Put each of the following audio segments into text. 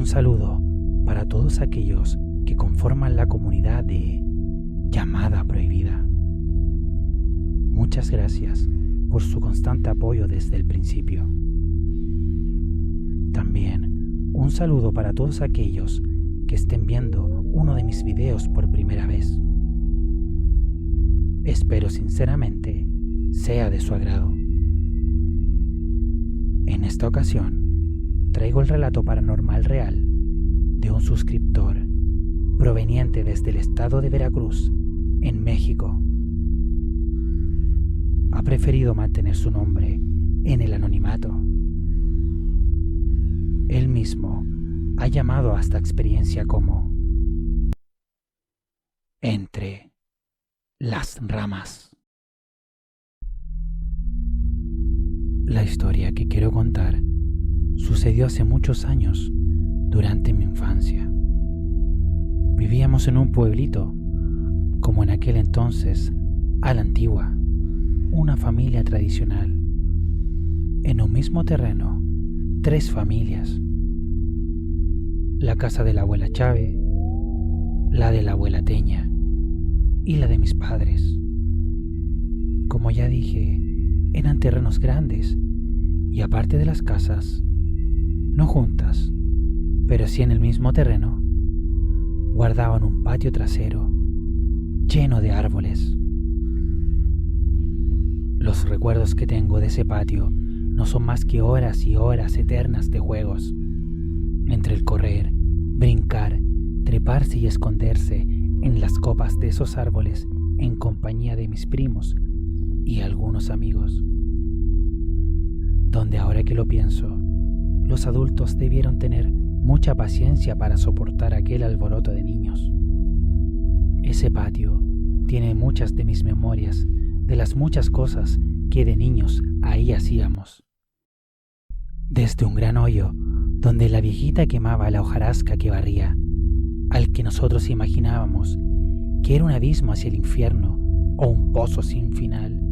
Un saludo para todos aquellos que conforman la comunidad de Llamada Prohibida. Muchas gracias por su constante apoyo desde el principio. También un saludo para todos aquellos que estén viendo uno de mis videos por primera vez. Espero sinceramente sea de su agrado. En esta ocasión, traigo el relato paranormal real de un suscriptor proveniente desde el estado de Veracruz, en México. Ha preferido mantener su nombre en el anonimato. Él mismo ha llamado a esta experiencia como Entre las ramas. La historia que quiero contar sucedió hace muchos años, durante mi infancia. Vivíamos en un pueblito, como en aquel entonces, a la antigua, una familia tradicional. En un mismo terreno, 3 familias. La casa de la abuela Chave, la de la abuela Teña y la de mis padres. Como ya dije, eran terrenos grandes y aparte de las casas, no juntas, pero sí en el mismo terreno, guardaban un patio trasero lleno de árboles. Los recuerdos que tengo de ese patio no son más que horas y horas eternas de juegos, entre el correr, brincar, treparse y esconderse en las copas de esos árboles en compañía de mis primos y algunos amigos. Donde ahora que lo pienso, los adultos debieron tener mucha paciencia para soportar aquel alboroto de niños. Ese patio tiene muchas de mis memorias de las muchas cosas que de niños ahí hacíamos. Desde un gran hoyo donde la viejita quemaba la hojarasca que barría, al que nosotros imaginábamos que era un abismo hacia el infierno o un pozo sin final,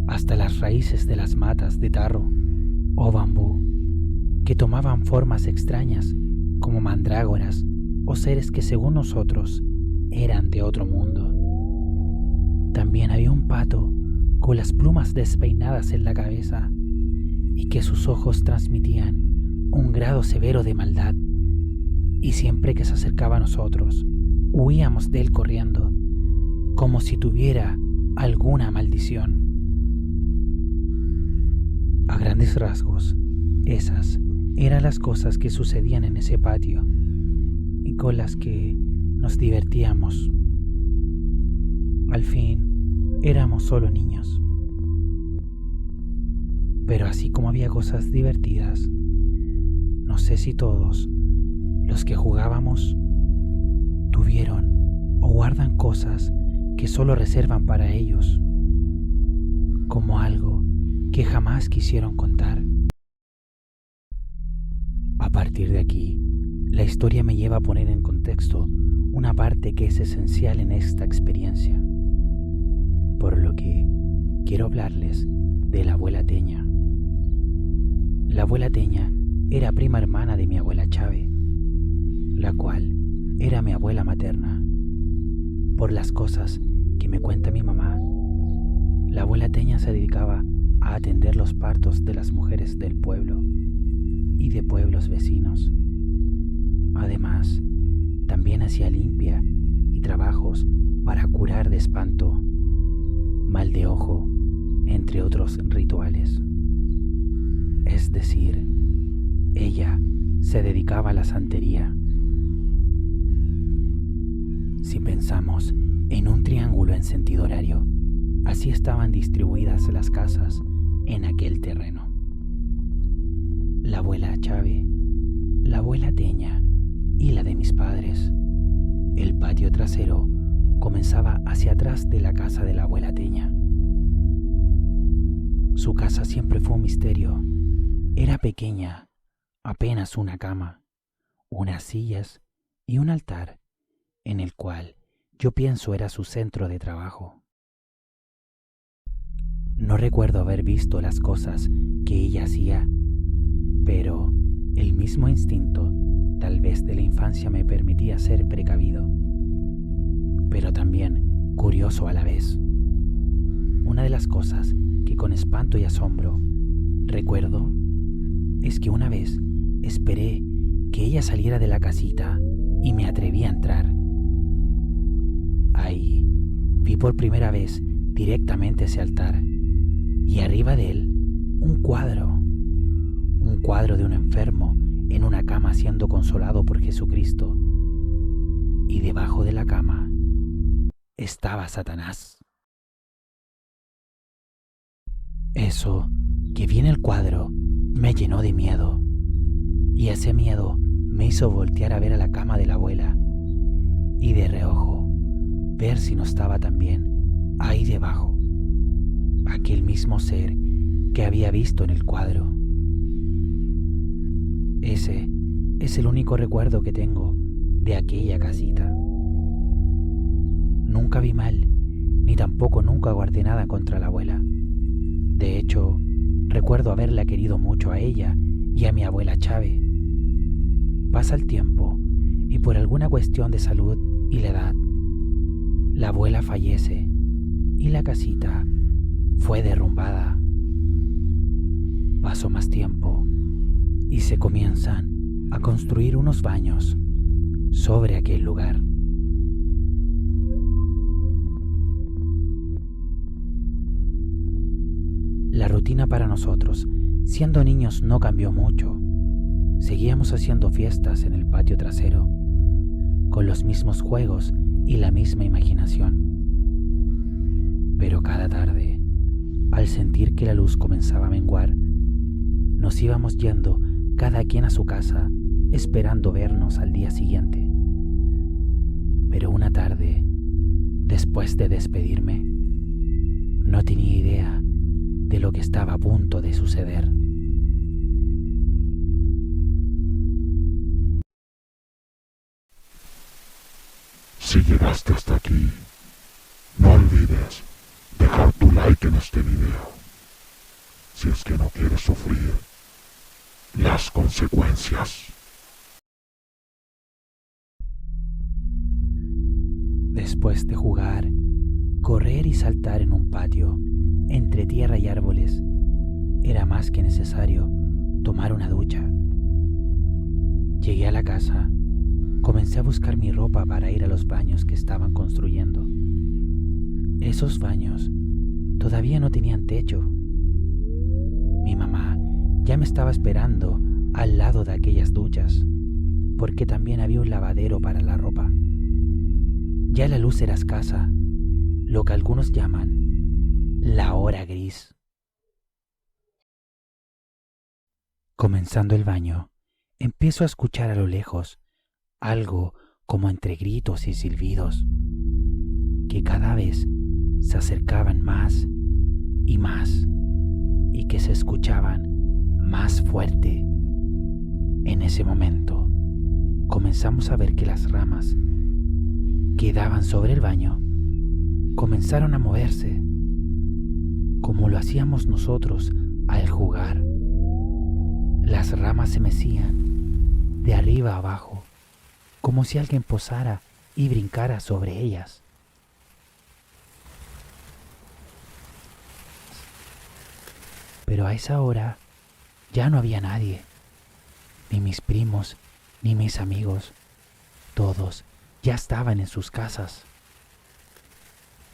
hasta las raíces de las matas de tarro o bambú, que tomaban formas extrañas como mandrágoras o seres que según nosotros eran de otro mundo. También había un pato con las plumas despeinadas en la cabeza y que sus ojos transmitían un grado severo de maldad, y siempre que se acercaba a nosotros huíamos de él corriendo como si tuviera alguna maldición. A grandes rasgos, esas eran las cosas que sucedían en ese patio y con las que nos divertíamos. Al fin, éramos solo niños. Pero así como había cosas divertidas, no sé si todos los que jugábamos tuvieron o guardan cosas que solo reservan para ellos, como algo que jamás quisieron contar. A partir de aquí, la historia me lleva a poner en contexto una parte que es esencial en esta experiencia, por lo que quiero hablarles de la abuela Teña. La abuela Teña era prima hermana de mi abuela Chave, la cual era mi abuela materna. Por las cosas que me cuenta mi mamá, la abuela Teña se dedicaba a atender los partos de las mujeres del pueblo y de pueblos vecinos. Además, también hacía limpia y trabajos para curar de espanto, mal de ojo, entre otros rituales. Es decir, ella se dedicaba a la santería. Si pensamos en un triángulo en sentido horario, así estaban distribuidas las casas en aquel terreno. La abuela Chave, la abuela Teña y la de mis padres. El patio trasero comenzaba hacia atrás de la casa de la abuela Teña. Su casa siempre fue un misterio. Era pequeña, apenas una cama, unas sillas y un altar, en el cual yo pienso era su centro de trabajo. No recuerdo haber visto las cosas que ella hacía, pero El mismo instinto, tal vez de la infancia, me permitía ser precavido, pero también curioso a la vez. Una de las cosas que con espanto y asombro recuerdo es que una vez esperé que ella saliera de la casita y me atreví a entrar. Ahí vi por primera vez directamente ese altar y arriba de él un cuadro de un enfermo en una cama siendo consolado por Jesucristo, y debajo de la cama estaba Satanás. Eso que vi en el cuadro me llenó de miedo, y ese miedo me hizo voltear a ver a la cama de la abuela y de reojo ver si no estaba también ahí debajo aquel mismo ser que había visto en el cuadro. Ese es el único recuerdo que tengo de aquella casita. Nunca vi mal, ni tampoco nunca guardé nada contra la abuela. De hecho, recuerdo haberla querido mucho a ella y a mi abuela Chave. Pasa el tiempo y por alguna cuestión de salud y la edad, la abuela fallece y la casita fue derrumbada. Pasó más tiempo y se comienzan a construir unos baños sobre aquel lugar. La rutina para nosotros, siendo niños, no cambió mucho. Seguíamos haciendo fiestas en el patio trasero, con los mismos juegos y la misma imaginación. Pero cada tarde, al sentir que la luz comenzaba a menguar, nos íbamos yendo cada quien a su casa, esperando vernos al día siguiente. Pero una tarde, después de despedirme, no tenía idea de lo que estaba a punto de suceder. Si llegaste hasta aquí, no olvides dejar tu like en este video, si es que no quieres sufrir las consecuencias. Después de jugar, correr y saltar en un patio, entre tierra y árboles, era más que necesario tomar una ducha. Llegué a la casa, comencé a buscar mi ropa para ir a los baños que estaban construyendo. Esos baños todavía no tenían techo. Mi mamá ya me estaba esperando al lado de aquellas duchas, porque también había un lavadero para la ropa. Ya la luz era escasa, lo que algunos llaman la hora gris. Comenzando el baño, empiezo a escuchar a lo lejos algo como entre gritos y silbidos, que cada vez se acercaban más y más, y que se escuchaban más fuerte. En ese momento, comenzamos a ver que las ramas que daban sobre el baño comenzaron a moverse, como lo hacíamos nosotros al jugar. Las ramas se mecían de arriba a abajo, como si alguien posara y brincara sobre ellas. Pero a esa hora ya no había nadie, ni mis primos, ni mis amigos. Todos ya estaban en sus casas.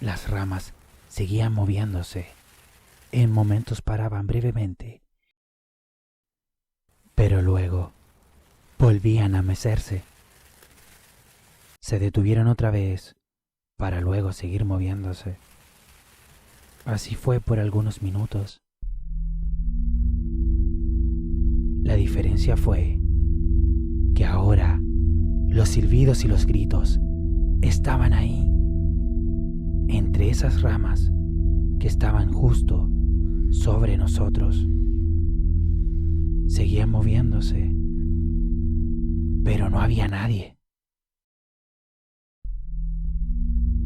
Las ramas seguían moviéndose. En momentos paraban brevemente, pero luego volvían a mecerse. Se detuvieron otra vez para luego seguir moviéndose. Así fue por algunos minutos. La diferencia fue que ahora los silbidos y los gritos estaban ahí, entre esas ramas que estaban justo sobre nosotros. Seguían moviéndose, pero no había nadie.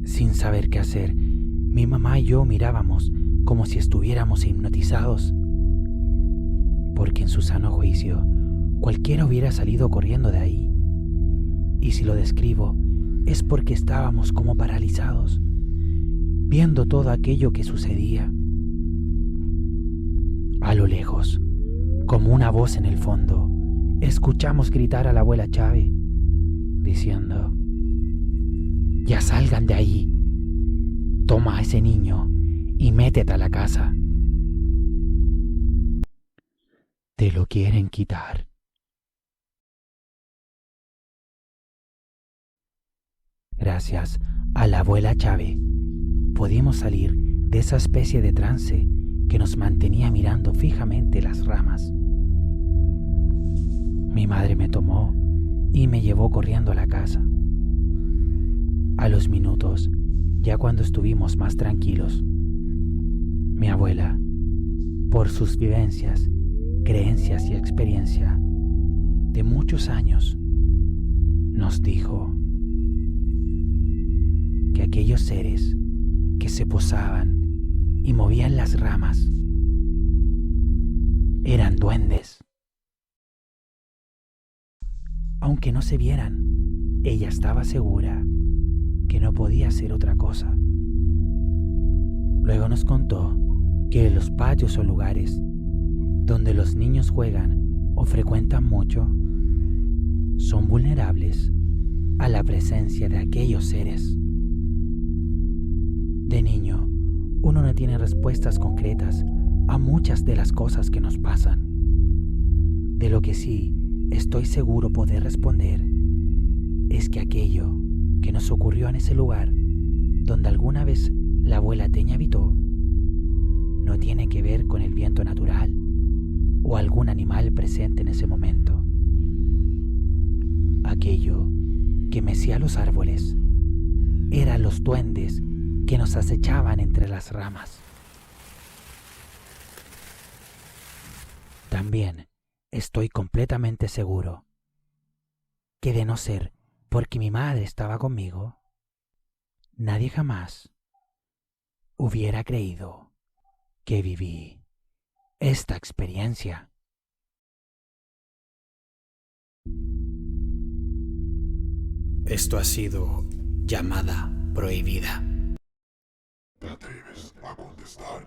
Sin saber qué hacer, mi mamá y yo mirábamos como si estuviéramos hipnotizados, porque en su sano juicio, Cualquiera hubiera salido corriendo de ahí. Y si lo describo, es porque estábamos como paralizados, viendo todo aquello que sucedía. A lo lejos, como una voz en el fondo, escuchamos gritar a la abuela Chávez, diciendo: «Ya salgan de ahí. Toma a ese niño y métete a la casa. Te lo quieren quitar». Gracias a la abuela Chávez pudimos salir de esa especie de trance que nos mantenía mirando fijamente las ramas. Mi madre me tomó y me llevó corriendo a la casa. A los minutos, ya cuando estuvimos más tranquilos, mi abuela, por sus vivencias, creencias y experiencia de muchos años, nos dijo que aquellos seres que se posaban y movían las ramas eran duendes. Aunque no se vieran, ella estaba segura que no podía ser otra cosa. Luego nos contó que los patios o lugares donde los niños juegan o frecuentan mucho son vulnerables a la presencia de aquellos seres. De niño, uno no tiene respuestas concretas a muchas de las cosas que nos pasan. De lo que sí estoy seguro poder responder es que aquello que nos ocurrió en ese lugar donde alguna vez la abuela Teña habitó no tiene que ver con el viento natural o algún animal presente en ese momento. Aquello que mecía los árboles eran los duendes que nos acechaban entre las ramas. También estoy completamente seguro que de no ser porque mi madre estaba conmigo, nadie jamás hubiera creído que viví esta experiencia. Esto ha sido Llamada Prohibida. ¿Te atreves a contestar?